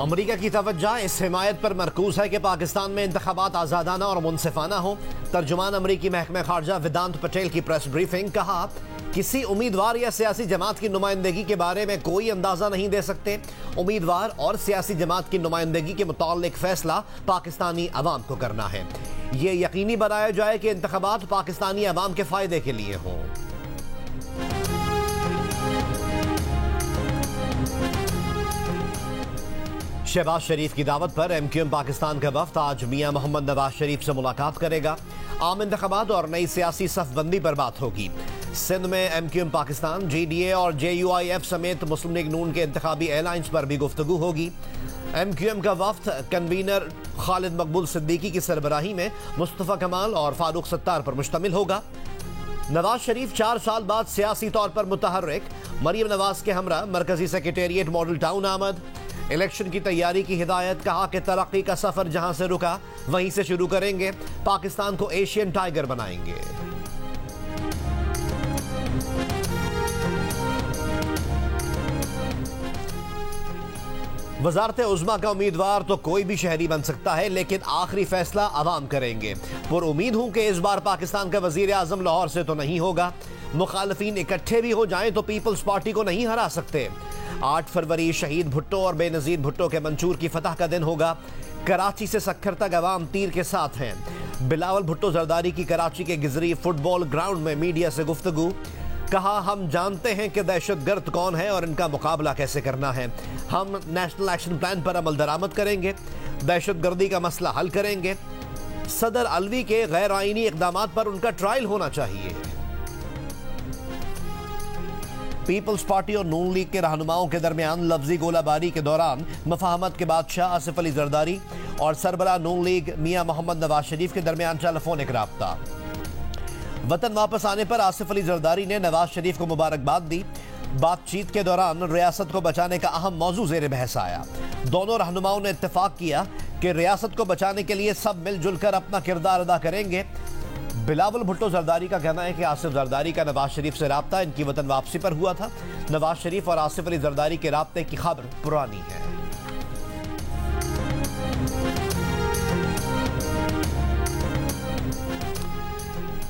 अमरीका की तवज्जो इस हिमायत पर मरकूज है कि पाकिस्तान में इंतखाबात आज़ादाना और मुनसिफाना हो। तर्जुमान अमरीकी महकमा खारजा वेदांत पटेल की प्रेस ब्रीफिंग, कहा किसी उम्मीदवार या सियासी जमात की नुमाइंदगी के बारे में कोई अंदाजा नहीं दे सकते। उम्मीदवार और सियासी जमात की नुमाइंदगी के मुताल्लिक फैसला पाकिस्तानी अवाम को करना है। ये यकीनी बनाया जाए कि इंतखाबात पाकिस्तानी अवाम के फायदे के लिए हों। शहबाज शरीफ की दावत पर MQM पाकिस्तान का वफ्द आज मियां मोहम्मद नवाज शरीफ से मुलाकात करेगा। आम इंतखाबात और नई सियासी सफबंदी पर बात होगी। सिंध में MQM पाकिस्तान, GDA और JUIF समेत मुस्लिम लीग नून के इंतखाबी एलायंस पर भी गुफ्तगू होगी। MQM का वफ्द कन्वीनर खालिद मकबूल सिद्दीकी की सरबराही में मुस्तफ़ा कमाल और फारूक सत्तार पर मुश्तमिल होगा। नवाज शरीफ 4 साल बाद सियासी तौर पर मुतहर्रिक, मरियम नवाज के हमरा मरकजी सेक्रेटेरिएट मॉडल टाउन आमद। इलेक्शन की तैयारी की हिदायत, कहा कि तरक्की का सफर जहां से रुका वहीं से शुरू करेंगे। पाकिस्तान को एशियन टाइगर बनाएंगे। वजारत उज़्मा का उम्मीदवार तो कोई भी शहरी बन सकता है, लेकिन आखिरी फैसला अवाम करेंगे। पर उम्मीद हूं कि इस बार पाकिस्तान का वजीर आजम लाहौर से तो नहीं होगा। मुखालफीन इकट्ठे भी हो जाएं तो पीपल्स पार्टी को नहीं हरा सकते। 8 फरवरी शहीद भुट्टो और बेनजीर भुट्टो के मंशूर की फतह का दिन होगा। कराची से सक्खर तक अवाम तीर के साथ हैं। बिलावल भुट्टो जरदारी की कराची के गिजरी फुटबॉल ग्राउंड में मीडिया से गुफ्तगू, कहा हम जानते हैं कि दहशतगर्द कौन है और इनका मुकाबला कैसे करना है। हम नेशनल एक्शन प्लान पर अमल दरामद करेंगे, दहशतगर्दी का मसला हल करेंगे। सदर अलवी के गैर आईनी इकदाम पर उनका ट्रायल होना चाहिए। पीपल्स पार्टी और नून लीग के रहनुमाओं के दरमियान लफ्जी गोलाबारी के दौरान मफाहमत के बादशाह आसिफ अली जरदारी और सरबराह नून लीग मियां मोहम्मद नवाज शरीफ के दरमियान टेलीफोनिक राब्ता। वतन वापस आने पर आसिफ अली जरदारी ने नवाज शरीफ को मुबारकबाद दी। बातचीत के दौरान रियासत को बचाने का अहम मौजू ज़ेर बहस आया। दोनों रहनुमाओं ने इत्तेफाक किया कि रियासत को बचाने के लिए सब मिलजुल कर अपना किरदार अदा करेंगे। बिलावल भुट्टो जरदारी का कहना है कि आसिफ जरदारी का नवाज शरीफ से राब्ता इनकी वतन वापसी पर हुआ था। नवाज शरीफ और आसिफ अली जरदारी के राब्ते की खबर पुरानी है।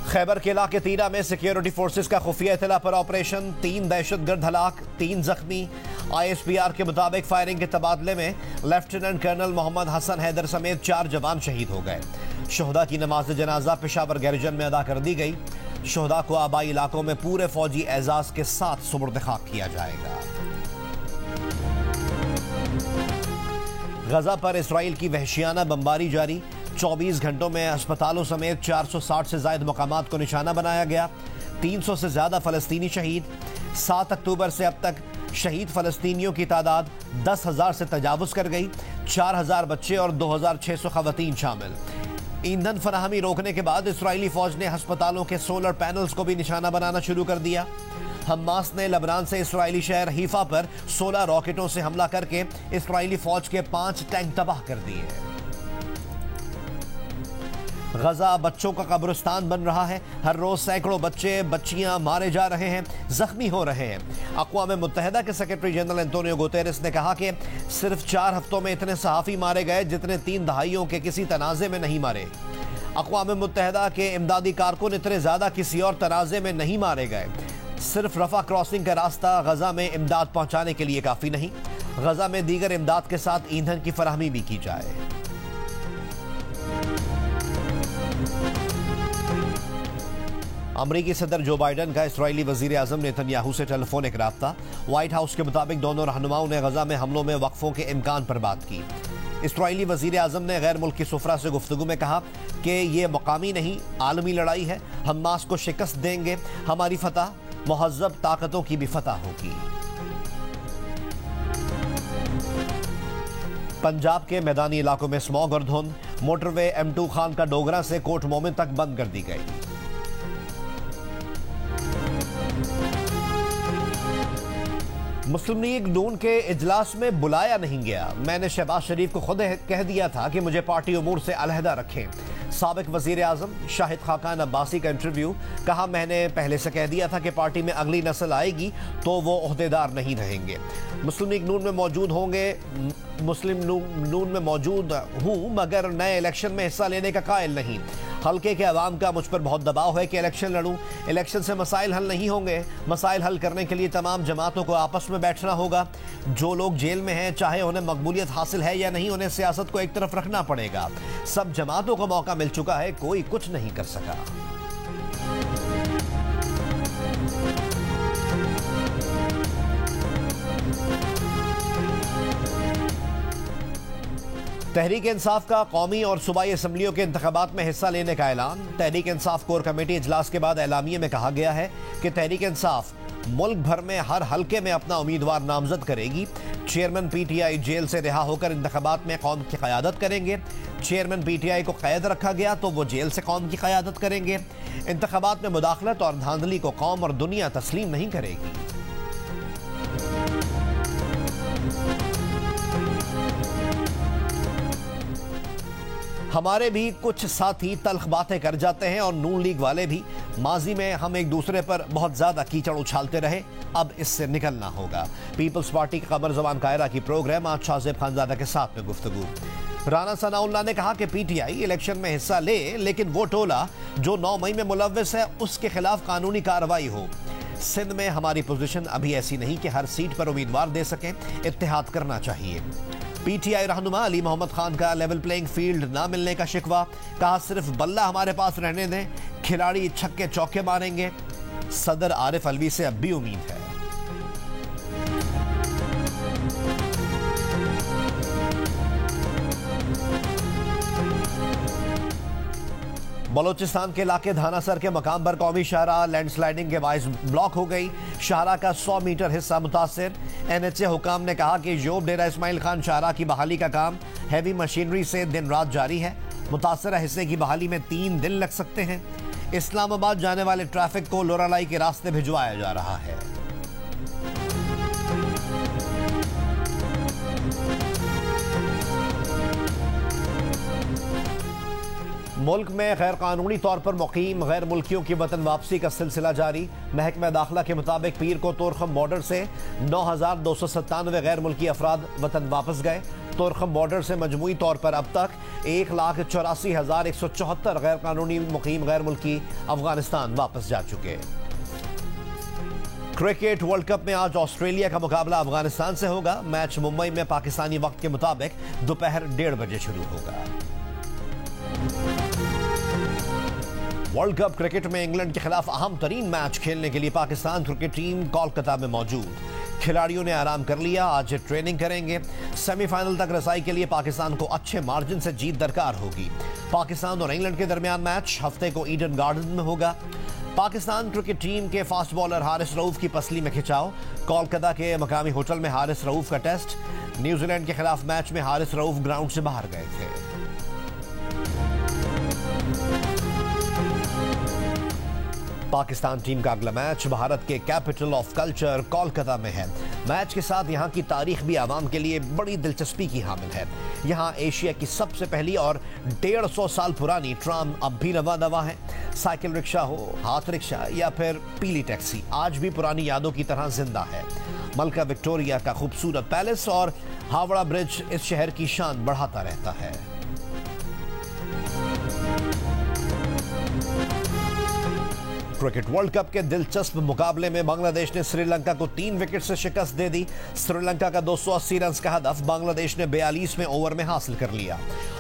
खैबर के इलाके तीना में सिक्योरिटी फोर्सेस का खुफिया इत्तला पर ऑपरेशन, 3 दहशतगर्द हलाक, 3 जख्मी। ISPR के मुताबिक फायरिंग के तबादले में लेफ्टिनेंट कर्नल मोहम्मद हसन हैदर समेत 4 जवान शहीद हो गए। शोहदा की नमाज जनाजा पेशावर गैरिजन में अदा कर दी गई। शोहदा को आबाई इलाकों में पूरे फौजी एजाज के साथ सुपुर्द खाक किया जाएगा। गजा पर इसराइल की वहशियाना बमबारी जारी। 24 घंटों में अस्पतालों समेत 460 से ज्यादा मकामात को निशाना बनाया गया। 300 से ज्यादा फलस्तीनी शहीद। 7 अक्टूबर से अब तक शहीद फलस्तीनियों की तादाद 10,000 से तजावुज कर गई। 4,000 बच्चे और 2,600 खवातीन शामिल। ईंधन फराहमी रोकने के बाद इसराइली फौज ने अस्पतालों के सोलर पैनल्स को भी निशाना बनाना शुरू कर दिया। हमास ने लबनान से इसराइली शहर हीफा पर 16 रॉकेटों से हमला करके इसराइली फौज के 5 टैंक तबाह कर दिए। गजा बच्चों का कब्रिस्तान बन रहा है। हर रोज सैकड़ों बच्चे बच्चियां मारे जा रहे हैं, जख्मी हो रहे हैं। अक़वाम मुत्तहिदा के सेक्रेटरी जनरल एंटोनियो गुतेरेस ने कहा कि सिर्फ 4 हफ्तों में इतने सहाफ़ी मारे गए जितने 3 दहाइयों के किसी तनाज़े में नहीं मारे। अक़वाम मुत्तहिदा के इमदादी कारकुन इतने ज़्यादा किसी और तनाज़े में नहीं मारे गए। सिर्फ रफ़ा क्रॉसिंग का रास्ता गजा में इमदाद पहुँचाने के लिए काफ़ी नहीं, गजा में दीगर इमदाद के साथ ईंधन की फराहमी भी की जाए। अमरीकी सदर जो बाइडन का इसराइली वजीर आजम नेतन्याहू से टेलीफोनिक राब्ता। व्हाइट हाउस के मुताबिक दोनों रहनुमाओं ने गजा में हमलों में वक्फों के इम्कान पर बात की। इसराइली वजीर आजम ने गैर मुल्की सुफरा से गुफ्तगू में कहा कि ये मकामी नहीं आलमी लड़ाई है। हमास को शिकस्त देंगे, हमारी फतह मुहज़्ज़ब ताकतों की भी फतह होगी। पंजाब के मैदानी इलाकों में स्मॉग और धुंध। मोटरवे M2 खान का डोगरा से कोट मोमिन तक बंद कर दी गई। मुस्लिम लीग नून के इजलास में बुलाया नहीं गया। मैंने शहबाज शरीफ को खुद कह दिया था कि मुझे पार्टी उमूर से अलहदा रखें। साबिक वजीर आजम शाहिद खाकान अब्बासी का इंटरव्यू। कहा, मैंने पहले से कह दिया था कि पार्टी में अगली नस्ल आएगी तो वो ओहदेदार नहीं रहेंगे। मुस्लिम लीग नून में मौजूद होंगे, मुस्लिम नून में मौजूद हूं मगर नए इलेक्शन में हिस्सा लेने का कायल नहीं। हल्के के अवाम का मुझ पर बहुत दबाव है कि इलेक्शन लड़ूं। इलेक्शन से मसाइल हल नहीं होंगे। मसाइल हल करने के लिए तमाम जमातों को आपस में बैठना होगा। जो लोग जेल में हैं, चाहे उन्हें मकबूलियत हासिल है या नहीं, उन्हें सियासत को एक तरफ रखना पड़ेगा। सब जमातों को मौका मिल चुका है, कोई कुछ नहीं कर सका। तहरीक इंसाफ का कौमी और सूबाई असम्बलियों के इंतखाबात में हिस्सा लेने का ऐलान। तहरीक इंसाफ कोर कमेटी इजलास के बाद एलामिये में कहा गया है कि तहरीक इंसाफ मुल्क भर में हर हल्के में अपना उम्मीदवार नामजद करेगी। चेयरमैन पीटीआई जेल से रिहा होकर इंतखाबात में कौम की क़यादत करेंगे। चेयरमैन पीटीआई को कैद रखा गया तो वो जेल से कौम की क़यादत करेंगे। इंतखाबात में मुदाखलत और धांधली को कौम और दुनिया तस्लीम नहीं करेगी। हमारे भी कुछ साथी तल्ख बातें कर जाते हैं और नून लीग वाले भी। माजी में हम एक दूसरे पर बहुत ज्यादा कीचड़ उछालते रहे, अब इससे निकलना होगा। पीपल्स पार्टी के कमर जबान कायरा की प्रोग्राम आज शाहजेब खानजादा के साथ में गुफ्तगू। राना सनाउल्लाह ने कहा कि पीटीआई इलेक्शन में हिस्सा ले, लेकिन वो टोला जो 9 मई में मुलव्विस है उसके खिलाफ कानूनी कार्रवाई हो। सिंध में हमारी पोजीशन अभी ऐसी नहीं कि हर सीट पर उम्मीदवार दे सकें, इत्तेहाद करना चाहिए। पीटीआई रहनुमा अली मोहम्मद खान का लेवल प्लेइंग फील्ड ना मिलने का शिकवा। कहा, सिर्फ बल्ला हमारे पास रहने दें, खिलाड़ी छक्के चौके मारेंगे। सदर आरिफ अलवी से अब भी उम्मीद है। बलोचिस्तान के इलाके धानासर के मकाम पर कौमी शाहराह लैंडस्लाइडिंग के बायस ब्लॉक हो गई। शाहराह का 100 मीटर हिस्सा मुतासिर। एनएचए हुकाम ने कहा कि योब डेरा इस्माइल खान शाहराह की बहाली का काम हैवी मशीनरी से दिन रात जारी है। मुतासरा हिस्से की बहाली में 3 दिन लग सकते हैं। इस्लामाबाद जाने वाले ट्रैफिक को लोरालाई के रास्ते भिजवाया जा रहा है। मुल्क में गैर कानूनी तौर पर मुकीम गैर मुल्कियों की वतन वापसी का सिलसिला जारी। महकमा दाखिला के मुताबिक पीर को तोरखम बॉर्डर से 9,297 गैर मुल्की अफराद वतन वापस गए। तोरखम बॉर्डर से मजमूई तौर पर अब तक 1,84,174 गैर कानूनी मुकीम गैर मुल्की अफगानिस्तान वापस जा चुके। क्रिकेट वर्ल्ड कप में आज ऑस्ट्रेलिया का मुकाबला अफगानिस्तान से होगा। मैच मुंबई में पाकिस्तानी वक्त के मुताबिक दोपहर 1:30 बजे शुरू होगा। वर्ल्ड कप क्रिकेट में इंग्लैंड के खिलाफ अहम तरीन मैच खेलने के लिए पाकिस्तान क्रिकेट टीम कोलकाता में मौजूद। खिलाड़ियों ने आराम कर लिया, आज ट्रेनिंग करेंगे। सेमीफाइनल तक रसाई के लिए पाकिस्तान को अच्छे मार्जिन से जीत दरकार होगी। पाकिस्तान और इंग्लैंड के दरमियान मैच हफ्ते को ईडन गार्डन में होगा। पाकिस्तान क्रिकेट टीम के फास्ट बॉलर हारिस रऊफ की पसली में खिंचाव। कोलकाता के मकामी होटल में हारिस रऊफ का टेस्ट। न्यूजीलैंड के खिलाफ मैच में हारिस रऊफ ग्राउंड से बाहर गए थे। पाकिस्तान टीम का अगला मैच भारत के कैपिटल ऑफ कल्चर कोलकाता में है। मैच के साथ यहां की तारीख भी आवाम के लिए बड़ी दिलचस्पी की हामिल है। यहां एशिया की सबसे पहली और 150 साल पुरानी ट्राम अब भी रवा दवा है। साइकिल रिक्शा हो, हाथ रिक्शा या फिर पीली टैक्सी, आज भी पुरानी यादों की तरह जिंदा है। मलका विक्टोरिया का खूबसूरत पैलेस और हावड़ा ब्रिज इस शहर की शान बढ़ाता रहता है। क्रिकेट वर्ल्ड कप के दिलचस्प मुकाबले में बांग्लादेश ने श्रीलंका को 3 विकेट से शिकस्त दे दी। श्रीलंका का 280 रन का हदफ बांग्लादेश ने 42वें ओवर में हासिल कर लिया।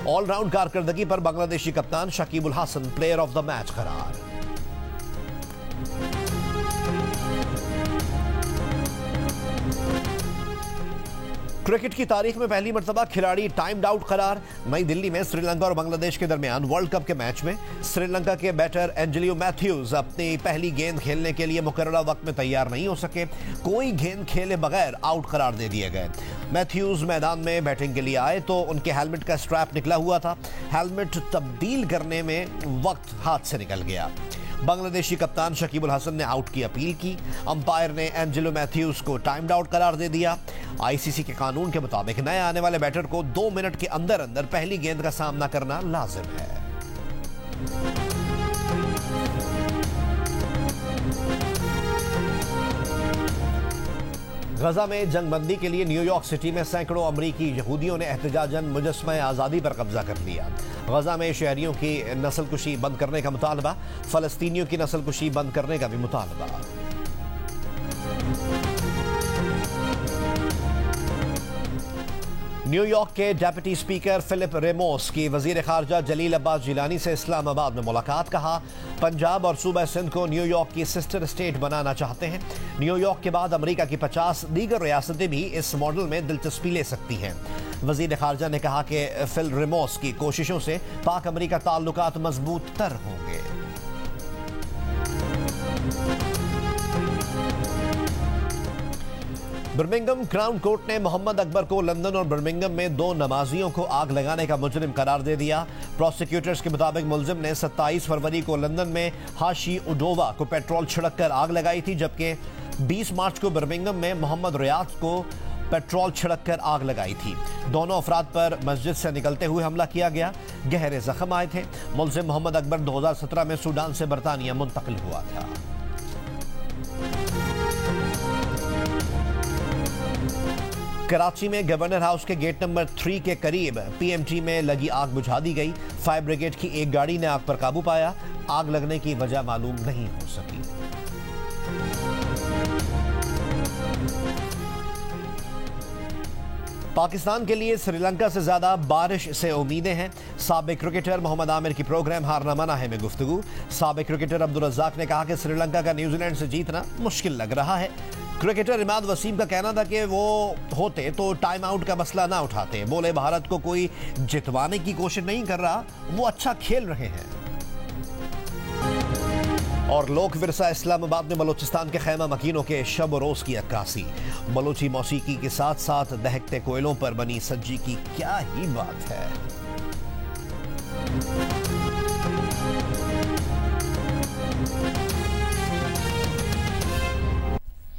ऑलराउंड कारकर्दगी पर बांग्लादेशी कप्तान Shakib ul Hasan player of the match करार। क्रिकेट की तारीख में पहली मर्तबा खिलाड़ी टाइम्ड आउट करार। नई दिल्ली में श्रीलंका और बांग्लादेश के दरमियान वर्ल्ड कप के मैच में श्रीलंका के बैटर एंजेलियो मैथ्यूज अपनी पहली गेंद खेलने के लिए मुकर्ररा वक्त में तैयार नहीं हो सके। कोई गेंद खेले बगैर आउट करार दे दिए गए। मैथ्यूज मैदान में बैटिंग के लिए आए तो उनके हेलमेट का स्ट्रैप निकला हुआ था। हेलमेट तब्दील करने में वक्त हाथ से निकल गया। बांग्लादेशी कप्तान शकीबुल हसन ने आउट की अपील की। अंपायर ने एंजेलो मैथ्यूज को टाइम्ड आउट करार दे दिया। आईसीसी के कानून के मुताबिक नए आने वाले बैटर को 2 मिनट के अंदर अंदर पहली गेंद का सामना करना लाजिम है। गजा में जंगबंदी के लिए न्यूयॉर्क सिटी में सैकड़ों अमरीकी यहूदियों ने एहतजाजन मुजस्समा आज़ादी पर कब्जा कर लिया। गजा में शहरियों की नस्लकुशी बंद करने का मुतालबा, फलस्तीनियों की नस्लकुशी बंद करने का भी मुतालबा। न्यूयॉर्क के डेप्यूटी स्पीकर फिलिप रेमोस की वजीर खारजा जलील अब्बास जिलानी से इस्लामाबाद में मुलाकात। कहा, पंजाब और सूबा सिंध को न्यूयॉर्क की सिस्टर स्टेट बनाना चाहते हैं। न्यूयॉर्क के बाद अमेरिका की 50 दीगर रियासतें भी इस मॉडल में दिलचस्पी ले सकती हैं। वजीर खारजा ने कहा कि फिल रेमोस की कोशिशों से पाक अमेरिका ताल्लुकात मजबूत तर होंगे। बर्मिंघम क्राउन कोर्ट ने मोहम्मद अकबर को लंदन और बर्मिंघम में 2 नमाजियों को आग लगाने का मुजरिम करार दे दिया। प्रोसिक्यूटर्स के मुताबिक मुलजिम ने 27 फरवरी को लंदन में हाशी उडोवा को पेट्रोल छिड़ककर आग लगाई थी, जबकि 20 मार्च को बर्मिंघम में मोहम्मद रियाद को पेट्रोल छिड़ककर आग लगाई थी। दोनों अफराद पर मस्जिद से निकलते हुए हमला किया गया। गहरे जख्म आए थे। मुलजिम मोहम्मद अकबर 2017 में सूडान से बरतानिया मुंतकिल हुआ था। कराची में गवर्नर हाउस के गेट नंबर 3 के करीब पीएमटी में लगी आग बुझा दी गई। फायर ब्रिगेड की एक गाड़ी ने आग पर काबू पाया। आग लगने की वजह मालूम नहीं हो सकी। पाकिस्तान के लिए श्रीलंका से ज्यादा बारिश से उम्मीदें हैं। साबिक क्रिकेटर मोहम्मद आमिर की प्रोग्राम हारना मना है में गुफ्तगू। साबिक क्रिकेटर अब्दुल रज़्ज़ाक ने कहा कि श्रीलंका का न्यूजीलैंड से जीतना मुश्किल लग रहा है। क्रिकेटर इमाद वसीम का कहना था कि वो होते तो टाइम आउट का मसला ना उठाते। बोले, भारत को कोई जितवाने की कोशिश नहीं कर रहा, वो अच्छा खेल रहे हैं। और लोक विरसा इस्लामाबाद में बलूचिस्तान के खैमा मकीनों के शब रोज की अक्कासी। बलूची मौसीकी के साथ साथ दहकते कोयलों पर बनी सज्जी की क्या ही बात है।